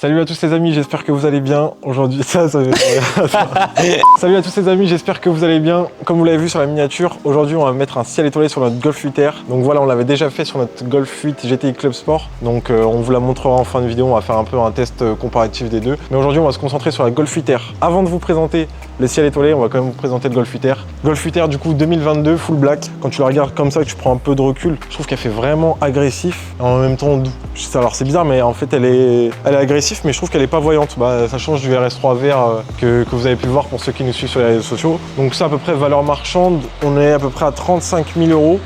Salut à tous les amis, j'espère que vous allez bien. Aujourd'hui, ça va être... Salut à tous les amis, j'espère que vous allez bien. Comme vous l'avez vu sur la miniature, aujourd'hui on va mettre un ciel étoilé sur notre Golf 8R. Donc voilà, on l'avait déjà fait sur notre Golf 8 GTI Club Sport. Donc on vous la montrera en fin de vidéo, on va faire un peu un test comparatif des deux. Mais aujourd'hui on va se concentrer sur la Golf 8R. Avant de vous présenter le ciel étoilé, on va quand même vous présenter le Golf 8R. Golf 8R du coup 2022, full black. Quand tu la regardes comme ça, que tu prends un peu de recul, je trouve qu'elle fait vraiment agressif et en même temps doux. Alors c'est bizarre, mais en fait elle est agressive, mais je trouve qu'elle est pas voyante. Ça change du RS3 vert que vous avez pu voir pour ceux qui nous suivent sur les réseaux sociaux. Donc ça à peu près valeur marchande, on est à peu près à 35 000 €.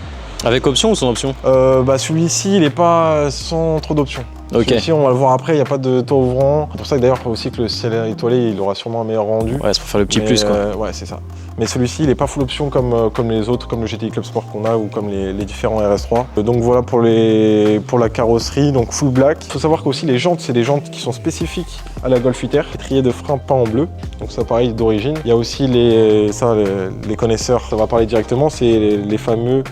Avec option ou sans option? Celui-ci il est pas sans trop d'options. Ok. Celui-ci on va le voir après, il n'y a pas de toit ouvrant. C'est pour ça que d'ailleurs aussi que le ciel étoilé il aura sûrement un meilleur rendu. Ouais, c'est pour faire le petit plus quoi. Ouais, c'est ça. Mais celui-ci il n'est pas full option comme les autres, comme le GTI Club Sport qu'on a ou comme les différents RS3. Donc voilà pour la carrosserie, donc full black. Il faut savoir qu'aussi les jantes, c'est des jantes qui sont spécifiques à la Golf 8R, triées de freins peints en bleu. Donc ça pareil d'origine. Il y a aussi les connaisseurs, ça va parler directement, c'est les fameux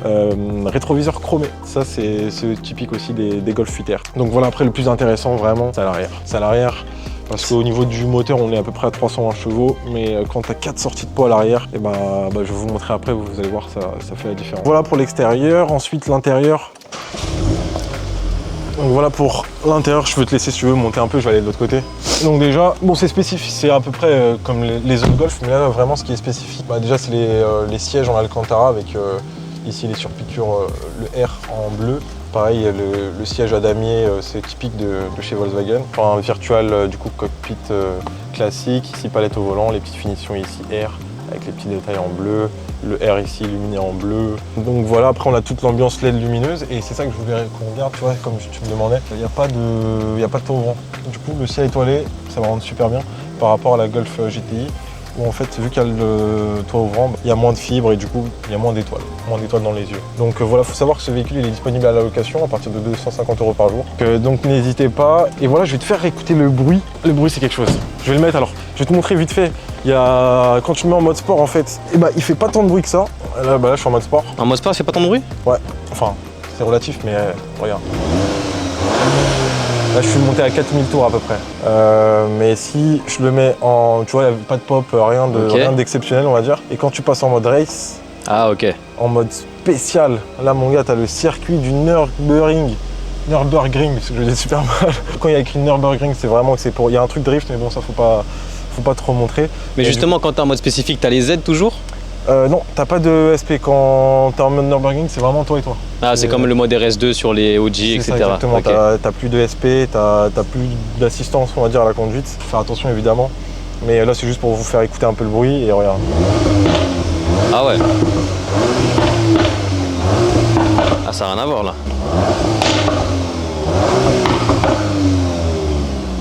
rétroviseurs chromés. Ça c'est typique aussi des Golf 8R. Donc voilà, après le plus intéressant vraiment, c'est à l'arrière. C'est à l'arrière. Parce qu'au niveau du moteur, on est à peu près à 320 chevaux, mais quand tu as 4 sorties de poids à l'arrière, je vais vous montrer après, vous allez voir, ça fait la différence. Voilà pour l'extérieur, ensuite l'intérieur. Donc voilà pour l'intérieur, je peux te laisser si tu veux monter un peu, je vais aller de l'autre côté. Donc déjà, bon c'est spécifique, c'est à peu près comme les autres Golf, mais là vraiment ce qui est spécifique, déjà c'est les sièges en Alcantara avec ici les surpiqûres, le R en bleu. Pareil, le siège à damier, c'est typique de chez Volkswagen. Enfin, un virtual du coup cockpit classique, ici palette au volant, les petites finitions ici R avec les petits détails en bleu, le R ici illuminé en bleu. Donc voilà, après on a toute l'ambiance LED lumineuse et c'est ça que je voulais qu'on regarde, tu vois, comme tu me demandais, il n'y a pas de toit ouvrant. Du coup, le ciel étoilé, ça va rendre super bien par rapport à la Golf GTI. Où en fait, vu qu'il y a le toit ouvrant, il y a moins de fibres et du coup, il y a moins d'étoiles dans les yeux. Donc voilà, il faut savoir que ce véhicule il est disponible à la location à partir de 250 € par jour. Donc n'hésitez pas. Et voilà, je vais te faire écouter le bruit. Le bruit, c'est quelque chose. Je vais le mettre alors. Je vais te montrer vite fait. Quand tu le mets en mode sport, en fait, il fait pas tant de bruit que ça. Là, je suis en mode sport. En mode sport, c'est pas tant de bruit? Ouais. Enfin, c'est relatif, mais regarde. Là, je suis monté à 4000 tours à peu près. Mais si je le mets en... Tu vois, il n'y a pas de pop, rien d'exceptionnel, on va dire. Et quand tu passes en mode race, en mode spécial, là, mon gars, tu as le circuit du Nürburgring, parce que je le dis super mal. Quand il y a écrit Nürburgring, c'est vraiment que c'est pour... Il y a un truc drift, mais bon, ça, faut pas trop montrer. Mais justement, quand tu es en mode spécifique, tu as les aides toujours? Non, t'as pas de SP quand t'es en mode Nürburgring, c'est vraiment toi et toi. Ah, c'est comme le mode RS2 sur les OG, etc. Ça, exactement, t'as plus de SP, t'as plus d'assistance, on va dire, à la conduite. Faut faire attention évidemment, mais là c'est juste pour vous faire écouter un peu le bruit et regarde. Ah ouais. Ah, ça n'a rien à voir là.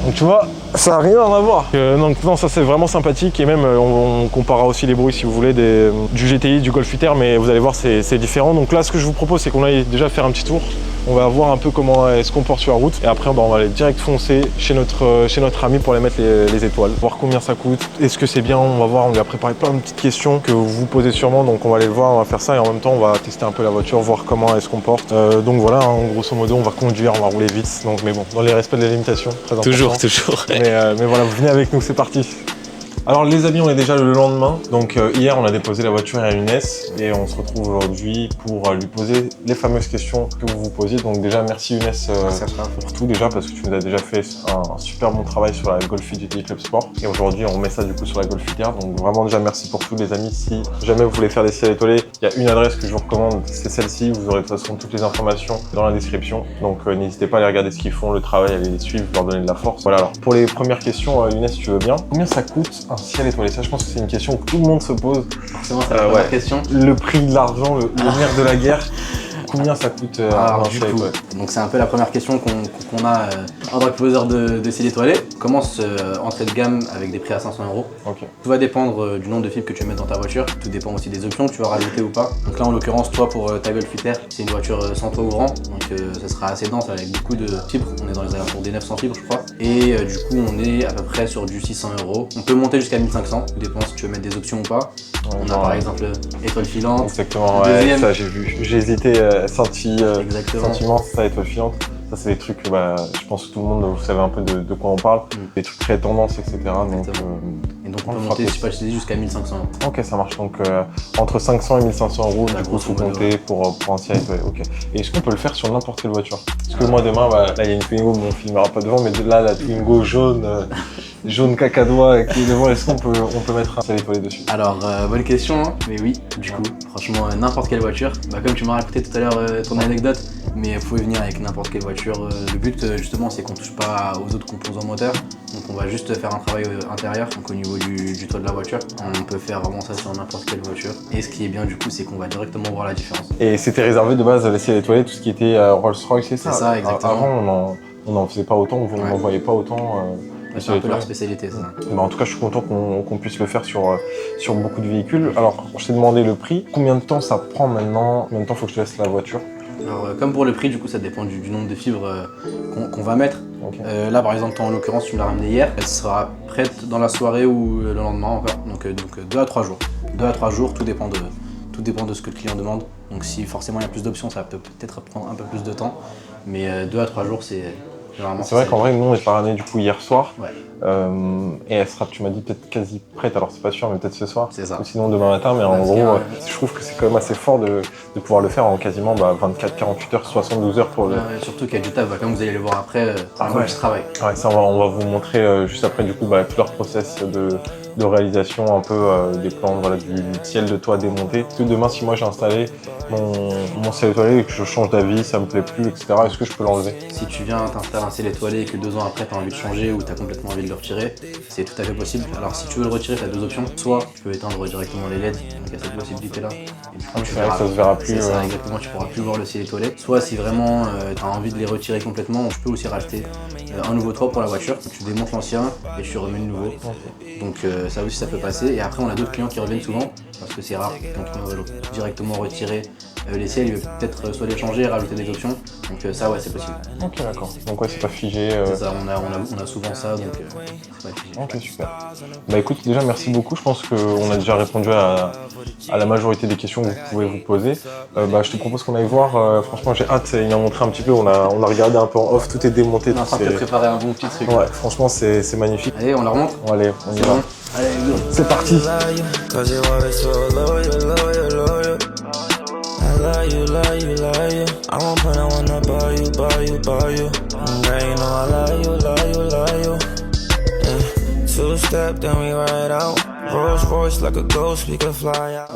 Donc tu vois, ça n'a rien à voir. Donc non, ça c'est vraiment sympathique et même on comparera aussi les bruits si vous voulez du GTI, du Golf 8R, mais vous allez voir c'est différent. Donc là ce que je vous propose c'est qu'on aille déjà faire un petit tour. On va voir un peu comment elle se comporte sur la route et après on va aller direct foncer chez notre ami pour aller mettre les étoiles. Voir combien ça coûte, est-ce que c'est bien, on va voir, on lui a préparé plein de petites questions que vous vous posez sûrement, donc on va aller le voir, on va faire ça et en même temps on va tester un peu la voiture, voir comment elle se comporte. Donc voilà, grosso modo on va conduire, on va rouler vite, donc mais bon, dans les respects de la limitation, très important. Toujours. Mais voilà, vous venez avec nous, c'est parti. Alors les amis, on est déjà le lendemain, donc hier on a déposé la voiture à Younes et on se retrouve aujourd'hui pour lui poser les fameuses questions que vous vous posiez. Donc déjà merci Younes pour tout déjà parce que tu nous as déjà fait un super bon travail sur la Golf 8 GTI Club Sport et aujourd'hui on met ça du coup sur la Golf 8R. Donc vraiment déjà merci pour tout les amis. Si jamais vous voulez faire des ciels étoilés, il y a une adresse que je vous recommande, c'est celle-ci. Vous aurez de toute façon toutes les informations dans la description. Donc n'hésitez pas à aller regarder ce qu'ils font, le travail, à les suivre, leur donner de la force. Voilà, alors pour les premières questions, Younes, si tu veux bien, combien ça coûte un ciel étoilé? Ça, je pense que c'est une question que tout le monde se pose. Forcément, c'est la première question. Le prix de l'argent, le nerf de la guerre. Combien ça coûte un ciel étoilé? Donc c'est un peu la première question qu'on a en tant que poseur de ciel étoilé. Commence entrée de gamme avec des prix à 500 €. Okay. Tout va dépendre du nombre de fibres que tu vas mettre dans ta voiture. Tout dépend aussi des options que tu vas rajouter ou pas. Donc là en l'occurrence, toi pour ta Golf 8R, c'est une voiture sans toit ouvrant. Donc ça sera assez dense avec beaucoup de fibres. On est dans les alentours des 900 fibres je crois. Et du coup on est à peu près sur du 600 €. On peut monter jusqu'à 1500. Tout dépend si tu veux mettre des options ou pas. On a par exemple étoile filante. Exactement, ouais, ça j'ai vu. J'ai hésité, sentiment, ça étoile filante. Ça, c'est des trucs, je pense que tout le monde, vous savez un peu de quoi on parle. Des trucs très tendance, etc. Donc, et donc on peut monter, si pas je te dis, jusqu'à 1500 €. Ok, ça marche. Donc entre 500 et 1500 €, du coup, faut compter pour un siège. Ok. Et est-ce qu'on peut le faire sur n'importe quelle voiture? Parce que moi, demain, là, il y a une Twingo, mais on filmera pas devant, mais là, la Twingo jaune cacadois qui est devant, est-ce qu'on peut mettre un ciel étoilé dessus? Alors, bonne question, hein. Mais oui, du coup, franchement, n'importe quelle voiture. Comme tu m'as raconté tout à l'heure ton anecdote, mais vous pouvez venir avec n'importe quelle voiture. Le but, justement, c'est qu'on touche pas aux autres composants moteurs. Donc, on va juste faire un travail intérieur, donc au niveau du toit de la voiture. On peut faire vraiment ça sur n'importe quelle voiture. Et ce qui est bien, du coup, c'est qu'on va directement voir la différence. Et c'était réservé de base à les ciels étoilés, tout ce qui était Rolls-Royce, c'est ça? C'est ça, exactement. Avant, on n'en faisait pas autant, on n'en voyait pas autant. C'est un peu leur spécialité, ça. En tout cas, je suis content qu'on puisse le faire sur beaucoup de véhicules. Alors, je t'ai demandé le prix. Combien de temps ça prend maintenant? Combien de temps faut que je te laisse la voiture? Alors, comme pour le prix, du coup, ça dépend du nombre de fibres qu'on va mettre. Okay. Là, par exemple, toi, en l'occurrence, tu me l'as ramené hier. Elle sera prête dans la soirée ou le lendemain encore. Donc 2 à 3 jours. 2 à 3 jours, tout dépend de ce que le client demande. Donc, si forcément il y a plus d'options, ça peut peut-être prendre un peu plus de temps. Mais 2 à 3 jours, c'est généralement. C'est vrai qu'en vrai, nous, on est pas ramené du coup hier soir. Ouais. Et elle sera, tu m'as dit, peut-être quasi prête. Alors, c'est pas sûr, mais peut-être ce soir. C'est ça. Ou sinon demain matin. Mais en gros, je trouve que c'est quand même assez fort de pouvoir le faire en quasiment 24, 48 heures, 72 heures pour le. Ouais, surtout qu'il y a du taf. Comme vous allez le voir après, c'est un peu du travail. Ouais, ça, on va vous montrer juste après, du coup, tout leur process de réalisation, un peu des plans, voilà, du ciel de toit démonté. Parce que demain, si moi j'ai installé mon ciel étoilé et que je change d'avis, ça me plaît plus, etc., est-ce que je peux l'enlever? Si tu viens t'installer un ciel étoilé et que 2 ans après tu as envie de changer ou tu as complètement envie de le retirer, c'est tout à fait possible. Alors si tu veux le retirer, tu as 2 options. Soit tu peux éteindre directement les LED, donc il y a cette possibilité là. Et du coup, ça se verra plus. C'est ça, exactement, tu pourras plus voir le ciel étoilé. Soit si vraiment tu as envie de les retirer complètement, je peux aussi racheter un nouveau toit pour la voiture. Tu démontes l'ancien et tu remets le nouveau. Okay. Donc ça aussi ça peut passer. Et après on a d'autres clients qui reviennent souvent, parce que c'est rare qu'un client veut directement retirer les ciels, il veut peut-être soit les changer, rajouter des options. Donc ça ouais, c'est possible. Ok, d'accord. Donc ouais, c'est pas figé. C'est ça, on a souvent ça, donc c'est pas figé. Ok, super. Bah écoute, déjà merci beaucoup. Je pense qu'on a déjà répondu à la majorité des questions que vous pouvez vous poser. Je te propose qu'on aille voir. Franchement, j'ai hâte. Il m'a montré un petit peu. On a regardé un peu en off. Tout est démonté. On est en train de préparer un bon petit truc. Ouais, franchement, c'est magnifique. Allez, on la remonte. Allez, on y va. Bon. Allez, go. C'est parti. On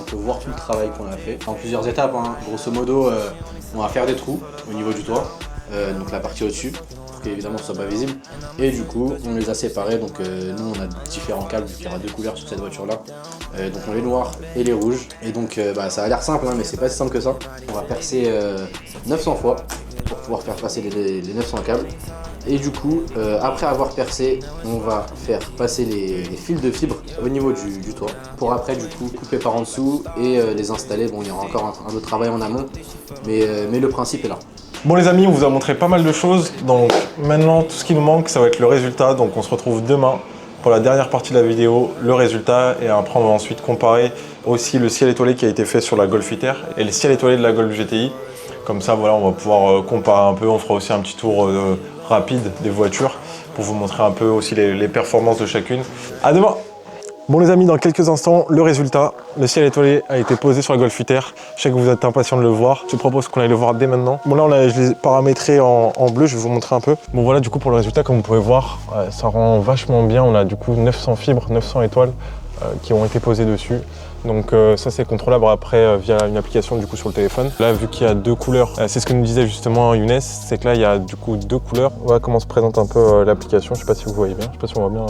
peut voir tout le travail qu'on a fait en plusieurs étapes. Grosso modo, on va faire des trous au niveau du toit, donc la partie au-dessus, pour qu'évidemment ce soit pas visible. Et du coup, on les a séparés. Donc nous, on a différents câbles, il y aura 2 couleurs sur cette voiture-là. Donc on a les noirs et les rouges. Et donc ça a l'air simple, mais c'est pas si simple que ça. On va percer 900 fois pour pouvoir faire passer les 900 câbles. Et du coup, après avoir percé, on va faire passer les fils de fibre au niveau du toit pour après du coup couper par en dessous et les installer. Bon, il y aura encore un autre travail en amont, mais le principe est là. Bon les amis, on vous a montré pas mal de choses. Donc maintenant, tout ce qui nous manque, ça va être le résultat. Donc on se retrouve demain pour la dernière partie de la vidéo, le résultat. Et après, on va ensuite comparer aussi le ciel étoilé qui a été fait sur la Golf ITER et le ciel étoilé de la Golf GTI. Comme ça, voilà, on va pouvoir comparer un peu. On fera aussi un petit tour rapide des voitures pour vous montrer un peu aussi les performances de chacune. À demain. Bon les amis, dans quelques instants, le résultat. Le ciel étoilé a été posé sur la Golf ITER. Je sais que vous êtes impatients de le voir. Je te propose qu'on aille le voir dès maintenant. Bon là, je l'ai paramétré en bleu, je vais vous montrer un peu. Bon voilà, du coup pour le résultat, comme vous pouvez voir, ça rend vachement bien. On a du coup 900 fibres, 900 étoiles qui ont été posées dessus. Donc ça c'est contrôlable après via une application du coup sur le téléphone. Là vu qu'il y a 2 couleurs, c'est ce que nous disait justement Younes, c'est que là il y a du coup 2 couleurs. Voilà comment se présente un peu l'application, je sais pas si vous voyez bien, je sais pas si on voit bien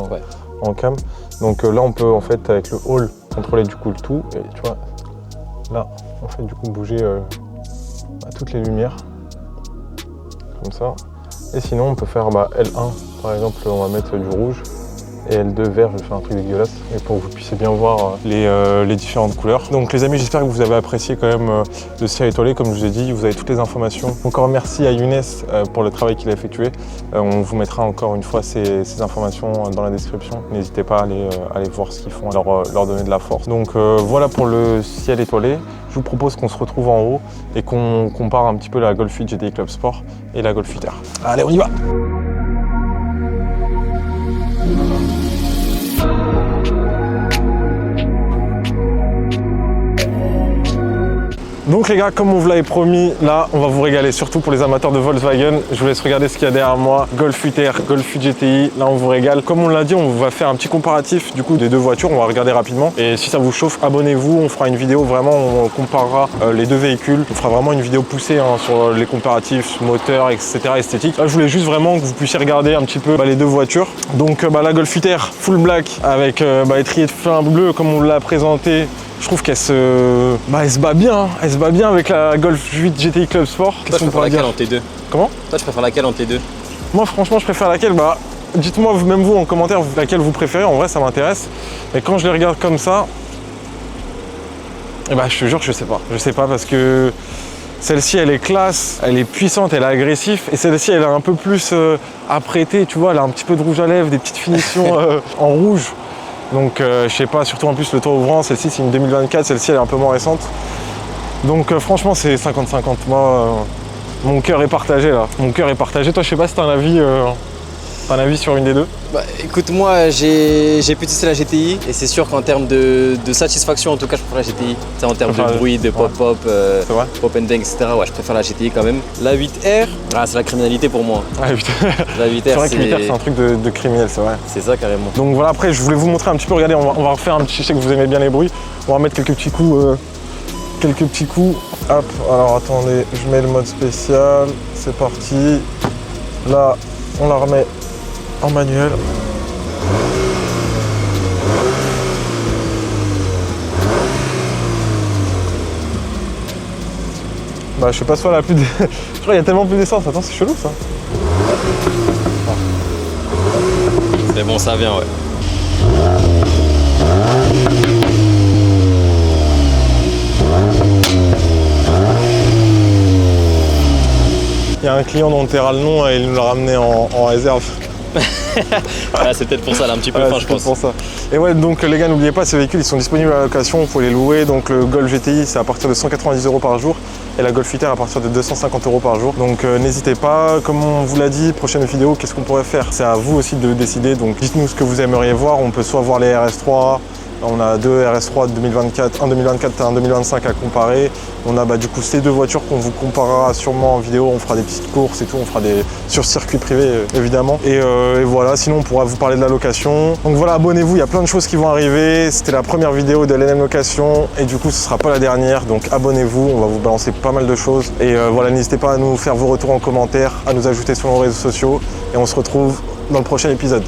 en cam. Donc là on peut en fait avec le hall contrôler du coup le tout et tu vois là on fait du coup bouger toutes les lumières comme ça. Et sinon on peut faire L1 par exemple, on va mettre du rouge et L2 vert, je vais faire un truc dégueulasse, et pour que vous puissiez bien voir les différentes couleurs. Donc les amis, j'espère que vous avez apprécié quand même le ciel étoilé, comme je vous ai dit, vous avez toutes les informations. Encore merci à Younes pour le travail qu'il a effectué. On vous mettra encore une fois ces informations dans la description. N'hésitez pas à aller voir ce qu'ils font, à leur donner de la force. Donc voilà pour le ciel étoilé. Je vous propose qu'on se retrouve en haut et qu'on compare un petit peu la Golf 8 GTI Club Sport et la Golf 8R. Allez, on y va! Donc les gars, comme on vous l'avait promis, là on va vous régaler, surtout pour les amateurs de Volkswagen. Je vous laisse regarder ce qu'il y a derrière moi. Golf 8R, Golf 8 GTI, là on vous régale. Comme on l'a dit, on va faire un petit comparatif du coup des deux voitures, on va regarder rapidement. Et si ça vous chauffe, abonnez-vous, on fera une vidéo vraiment, on comparera les deux véhicules. On fera vraiment une vidéo poussée sur les comparatifs, moteur, etc., esthétique. Là je voulais juste vraiment que vous puissiez regarder un petit peu les deux voitures. Donc la Golf 8R full black avec étrier de fin bleu comme on l'a présenté. Je trouve qu'elle se bat bien, hein. Elle se bat bien avec la Golf 8 GTI Club Sport. Toi, tu préfères laquelle entre les deux? Comment? Toi, tu préfères laquelle entre les deux? Moi, franchement, je préfère laquelle? Dites-moi même vous en commentaire laquelle vous préférez. En vrai, ça m'intéresse. Mais quand je les regarde comme ça, je te jure, je sais pas. Je sais pas parce que celle-ci, elle est classe, elle est puissante, elle est agressive. Et celle-ci, elle est un peu plus apprêtée. Tu vois, elle a un petit peu de rouge à lèvres, des petites finitions en rouge. Donc je sais pas, surtout en plus le toit ouvrant, celle-ci c'est une 2024, celle-ci elle est un peu moins récente. Donc franchement c'est 50-50, moi mon cœur est partagé là. Mon cœur est partagé, toi je sais pas si t'as un avis sur une des deux. Écoute, moi j'ai pu tester la GTI et c'est sûr qu'en termes de satisfaction, en tout cas je préfère la GTI. En termes de bruit, de pop-pop, pop and dance, etc. Ouais, je préfère la GTI quand même. La 8R, c'est la criminalité pour moi. Ah, la 8R, c'est vrai que 8R c'est un truc de criminel, c'est vrai. C'est ça carrément. Donc voilà, après je voulais vous montrer un petit peu, regardez, on va refaire un petit, je sais que vous aimez bien les bruits. On va mettre quelques petits coups. Hop, alors attendez, je mets le mode spécial, c'est parti. Là, on la remet en manuel. Je sais pas, soit la plus. Je crois qu'il y a tellement plus d'essence. Attends, c'est chelou ça. C'est bon, ça vient, ouais. Il y a un client dont on taira le nom et il nous l'a ramené en réserve. C'est peut-être pour ça, là, un petit peu fin, je pense. Pour ça. Et ouais, donc les gars, n'oubliez pas, ces véhicules ils sont disponibles à la location, vous pouvez les louer. Donc le Golf GTI c'est à partir de 190 € par jour et la Golf 8R à partir de 250 € par jour. Donc n'hésitez pas, comme on vous l'a dit, prochaine vidéo, qu'est-ce qu'on pourrait faire? C'est à vous aussi de décider. Donc dites-nous ce que vous aimeriez voir. On peut soit voir les RS3. On a deux RS3 de 2024, un 2024 et un 2025 à comparer. On a du coup ces deux voitures qu'on vous comparera sûrement en vidéo. On fera des petites courses et tout, on fera des sur circuit privé évidemment. Et voilà, sinon on pourra vous parler de la location. Donc voilà, abonnez-vous, il y a plein de choses qui vont arriver. C'était la première vidéo de LNM Location et du coup ce sera pas la dernière. Donc abonnez-vous, on va vous balancer pas mal de choses. Et voilà, n'hésitez pas à nous faire vos retours en commentaire, à nous ajouter sur nos réseaux sociaux et on se retrouve dans le prochain épisode.